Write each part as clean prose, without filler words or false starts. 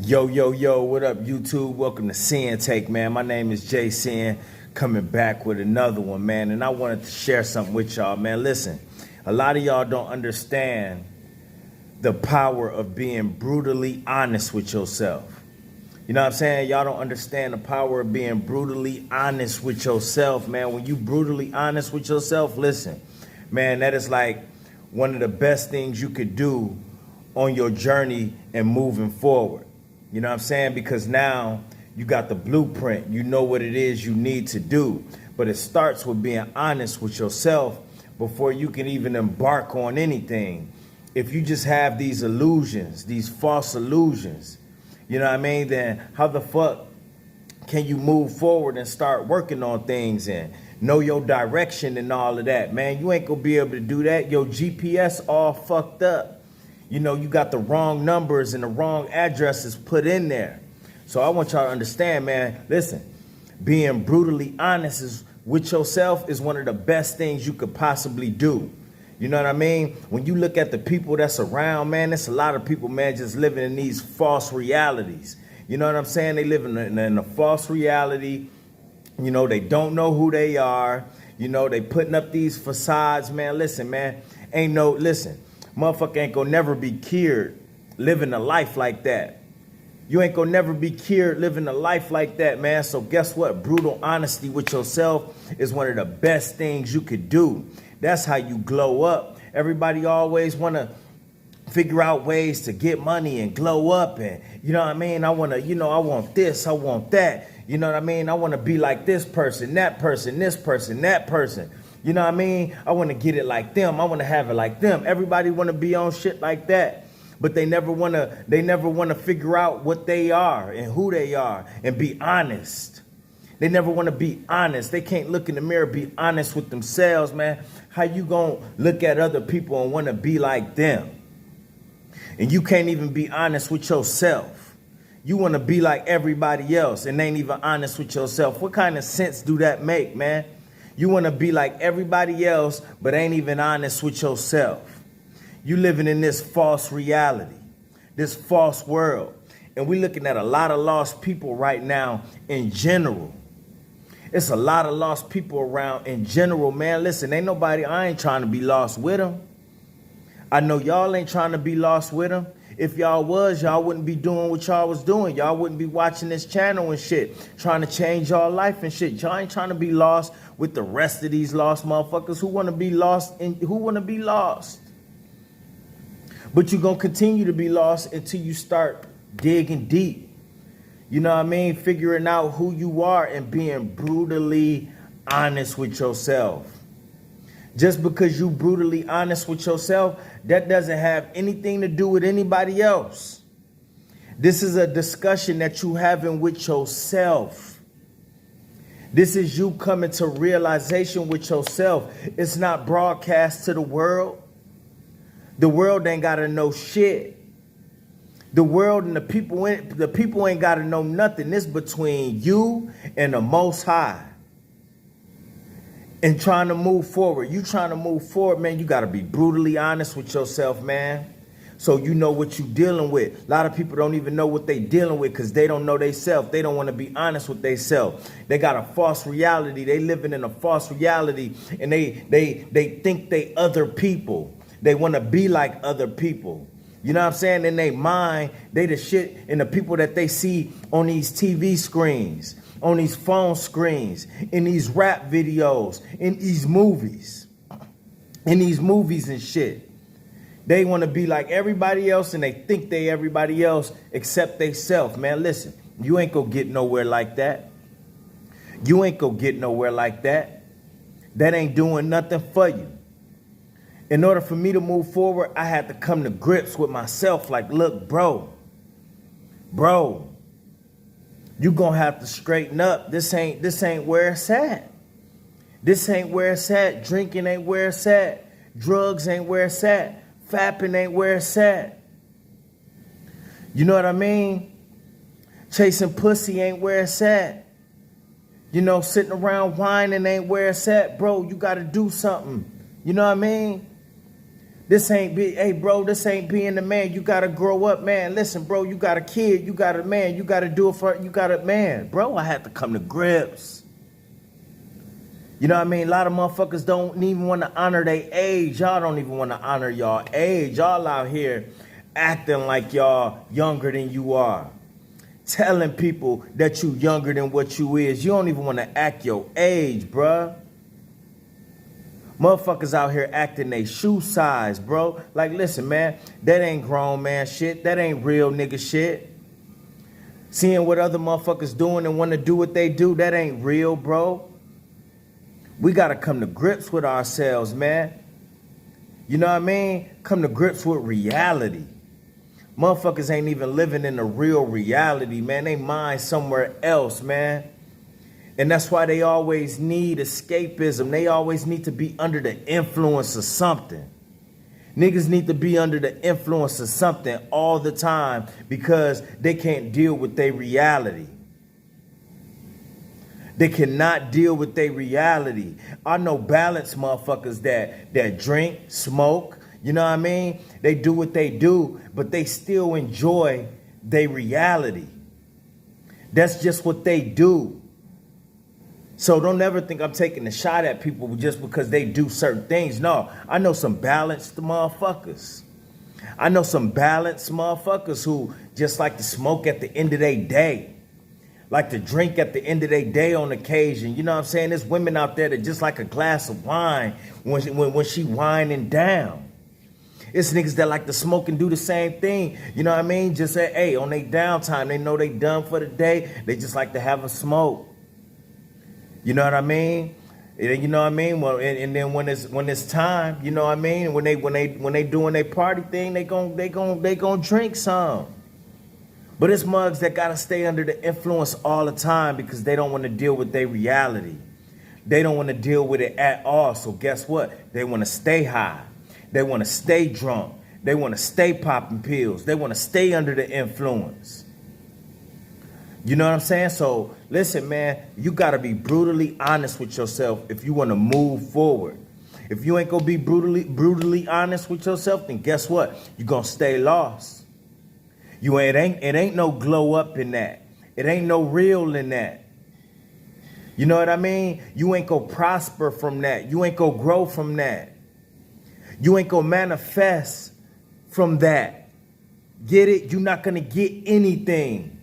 Yo, yo, yo, what up, YouTube? Welcome to Sinn-Take, man. My name is Jay Sin, coming back with another one, man. And I wanted to share something with y'all, man. Listen, a lot of y'all don't understand the power of being brutally honest with yourself. You know what I'm saying? Y'all don't understand the power of being brutally honest with yourself, man. When you brutally honest with yourself, listen, man, that is like one of the best things you could do on your journey and moving forward. You know what I'm saying? Because now you got the blueprint. You know what it is you need to do. But it starts with being honest with yourself before you can even embark on anything. If you just have these illusions, these false illusions, you know what I mean, then how the fuck can you move forward and start working on things and know your direction and all of that? Man, you ain't gonna be able to do that. Your GPS all fucked up. You know, you got the wrong numbers and the wrong addresses put in there. So I want y'all to understand, man, listen, being brutally honest with yourself is one of the best things you could possibly do. You know what I mean? When you look at the people that's around, man, there's a lot of people, man, just living in these false realities. You know what I'm saying? They live in a false reality. You know, they don't know who they are. You know, they putting up these facades, man. Listen, man, listen. Motherfucker ain't gonna never be cured living a life like that. You ain't gonna never be cured living a life like that, man. So guess what? Brutal honesty with yourself is one of the best things you could do. That's how you glow up. Everybody always wanna figure out ways to get money and glow up, and you know what I mean? I want this, I want that. You know what I mean? I wanna be like this person, that person, this person, that person. You know what I mean? I want to get it like them. I want to have it like them. Everybody want to be on shit like that. But they never want to figure out what they are and who they are and be honest. They never want to be honest. They can't look in the mirror, be honest with themselves, man. How you going to look at other people and want to be like them? And you can't even be honest with yourself. You want to be like everybody else and ain't even honest with yourself. What kind of sense do that make, man? You want to be like everybody else, but ain't even honest with yourself. You living in this false reality, this false world. And we're looking at a lot of lost people right now in general. It's a lot of lost people around in general, man. Listen, I ain't trying to be lost with them. I know y'all ain't trying to be lost with them. If y'all was, y'all wouldn't be doing what y'all was doing. Y'all wouldn't be watching this channel and shit, trying to change y'all life and shit. Y'all ain't trying to be lost with the rest of these lost motherfuckers who want to be lost and who want to be lost. But you're going to continue to be lost until you start digging deep. You know what I mean? Figuring out who you are and being brutally honest with yourself. Just because you brutally honest with yourself, that doesn't have anything to do with anybody else. This is a discussion that you having with yourself. This is you coming to realization with yourself. It's not broadcast to the world. The world ain't got to know shit. The world and the people ain't got to know nothing. It's between you and the Most High. And trying to move forward. You trying to move forward, man, you got to be brutally honest with yourself, man. So you know what you're dealing with. A lot of people don't even know what they dealing with because they don't know themselves. They don't want to be honest with themselves. They got a false reality. They living in a false reality, and they think they other people. They want to be like other people. You know what I'm saying? In their mind, they the shit and the people that they see on these TV screens, on these phone screens, in these rap videos, in these movies and shit. They want to be like everybody else, and they think they everybody else except they self. Man, listen, you ain't gonna get nowhere like that. You ain't gonna get nowhere like that. That ain't doing nothing for you. In order for me to move forward, I had to come to grips with myself. Like, look, bro, you gonna have to straighten up. This ain't where it's at. This ain't where it's at. Drinking ain't where it's at. Drugs ain't where it's at. Fapping ain't where it's at. You know what I mean? Chasing pussy ain't where it's at. You know, sitting around whining ain't where it's at. Bro, you gotta do something. You know what I mean? This ain't be, hey bro, this ain't being the man. You gotta grow up, man. Listen, bro, you got a kid, you got a man, you gotta do it for, you got a man. Bro, I had to come to grips. You know what I mean? A lot of motherfuckers don't even want to honor their age. Y'all don't even want to honor y'all age. Y'all out here acting like y'all younger than you are. Telling people that you younger than what you is. You don't even want to act your age, bruh. Motherfuckers out here acting they shoe size, bro. Like, listen, man, that ain't grown man shit. That ain't real nigga shit. Seeing what other motherfuckers doing and want to do what they do, that ain't real, bro. We got to come to grips with ourselves, man. You know what I mean? Come to grips with reality. Motherfuckers ain't even living in the real reality, man. They mind somewhere else, man. And that's why they always need escapism. They always need to be under the influence of something. Niggas need to be under the influence of something all the time because they can't deal with their reality. They cannot deal with their reality. I know balanced motherfuckers that drink, smoke, you know what I mean? They do what they do, but they still enjoy their reality. That's just what they do. So don't ever think I'm taking a shot at people just because they do certain things. No, I know some balanced motherfuckers. I know some balanced motherfuckers who just like to smoke at the end of their day. Like to drink at the end of their day on occasion. You know what I'm saying? There's women out there that just like a glass of wine when she winding down. It's niggas that like to smoke and do the same thing. You know what I mean? Just say, hey, on their downtime, they know they done for the day. They just like to have a smoke. You know what I mean? You know what I mean? Well, and then when it's time, you know what I mean? When they doing their party thing, they gon' drink some. But it's mugs that gotta stay under the influence all the time because they don't want to deal with their reality. They don't want to deal with it at all. So guess what? They want to stay high. They want to stay drunk. They want to stay popping pills. They want to stay under the influence. You know what I'm saying? So listen, man, you gotta be brutally honest with yourself if you want to move forward. If you ain't gonna be brutally honest with yourself, then guess what? You're gonna stay lost. It ain't no glow up in that. It ain't no real in that. You know what I mean? You ain't gonna prosper from that. You ain't gonna grow from that. You ain't gonna manifest from that. Get it? You're not gonna get anything.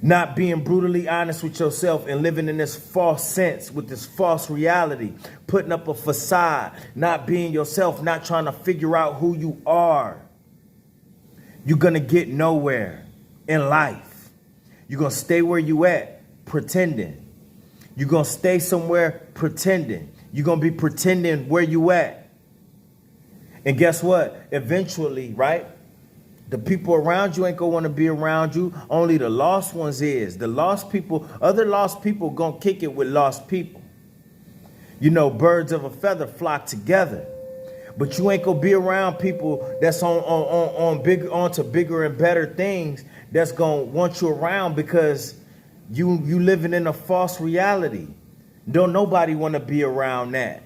Not being brutally honest with yourself and living in this false sense with this false reality. Putting up a facade. Not being yourself. Not trying to figure out who you are. You're going to get nowhere in life. You're going to stay where you at, pretending. You're going to stay somewhere pretending. You're going to be pretending where you at. And guess what? Eventually, right? The people around you ain't going to want to be around you. Only the lost ones is. The lost people, other lost people going to kick it with lost people. You know, birds of a feather flock together. But you ain't gonna be around people that's onto bigger and better things that's gonna want you around because you living in a false reality. Don't nobody wanna be around that.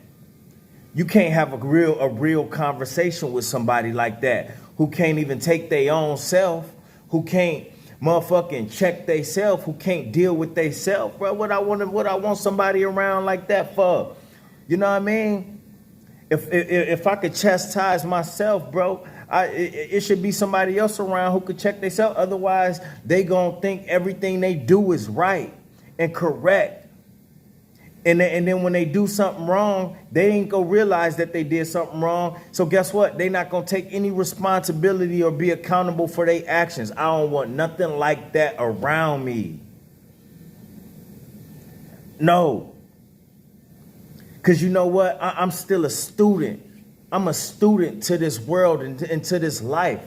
You can't have a real conversation with somebody like that who can't even take their own self, who can't motherfucking check they self, who can't deal with they self, bro. What I want somebody around like that for? You know what I mean? If I could chastise myself, bro, it should be somebody else around who could check themselves. Otherwise, they gonna think everything they do is right and correct. And then when they do something wrong, they ain't gonna realize that they did something wrong. So guess what? They not gonna take any responsibility or be accountable for their actions. I don't want nothing like that around me. No. Because you know what? I'm still a student. I'm a student to this world and to this life.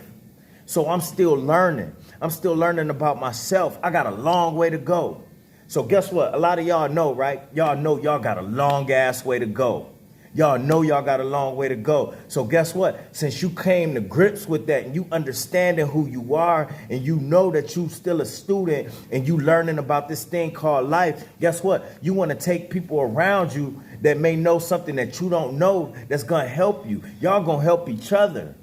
So I'm still learning. I'm still learning about myself. I got a long way to go. So guess what? A lot of y'all know, right? Y'all know y'all got a long ass way to go. Y'all know y'all got a long way to go. So guess what? Since you came to grips with that and you understanding who you are and you know that you still a student and you learning about this thing called life, guess what? You want to take people around you that may know something that you don't know that's going to help you. Y'all going to help each other.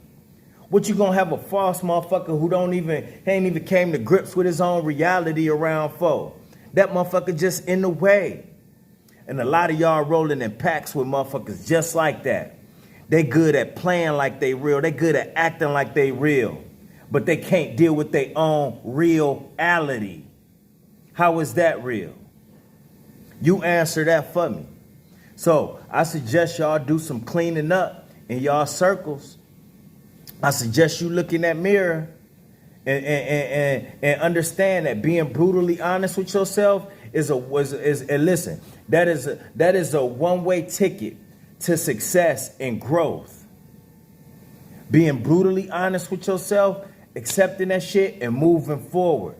What you going to have a false motherfucker who ain't even came to grips with his own reality around for? That motherfucker just in the way. And a lot of y'all rolling in packs with motherfuckers just like that. They good at playing like they real. They good at acting like they real. But they can't deal with their own reality. How is that real? You answer that for me. So I suggest y'all do some cleaning up in y'all circles. I suggest you look in that mirror and understand that being brutally honest with yourself and listen, that is a one-way ticket to success and growth. Being brutally honest with yourself, accepting that shit and moving forward.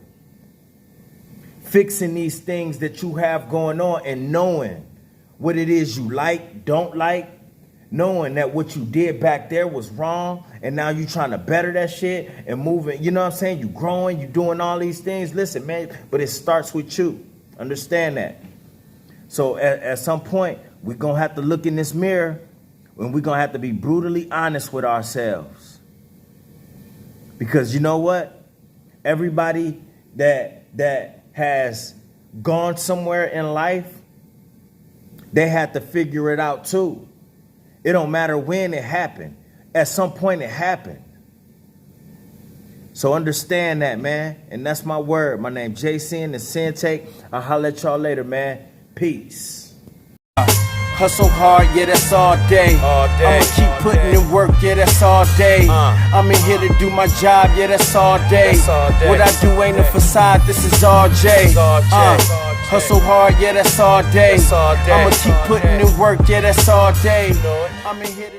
Fixing these things that you have going on and knowing what it is you like, don't like, knowing that what you did back there was wrong and now you trying to better that shit and moving, you know what I'm saying? You growing, you doing all these things. Listen, man, but it starts with you. Understand that. So at some point, we're going to have to look in this mirror and we're going to have to be brutally honest with ourselves. Because you know what? Everybody that has gone somewhere in life, they had to figure it out too. It don't matter when it happened. At some point it happened. So understand that, man. And that's my word. My name Jason, the Sinn-Take. I'll holler at y'all later, man. Peace. Hustle hard, yeah, that's all day. I'ma keep putting in work, yeah, that's all day. I'm in here to do my job, yeah, that's all day. What I do ain't a facade, this is all J. Hustle hard, yeah, that's all day. I'ma keep putting in work, yeah, that's all day. I'm in here to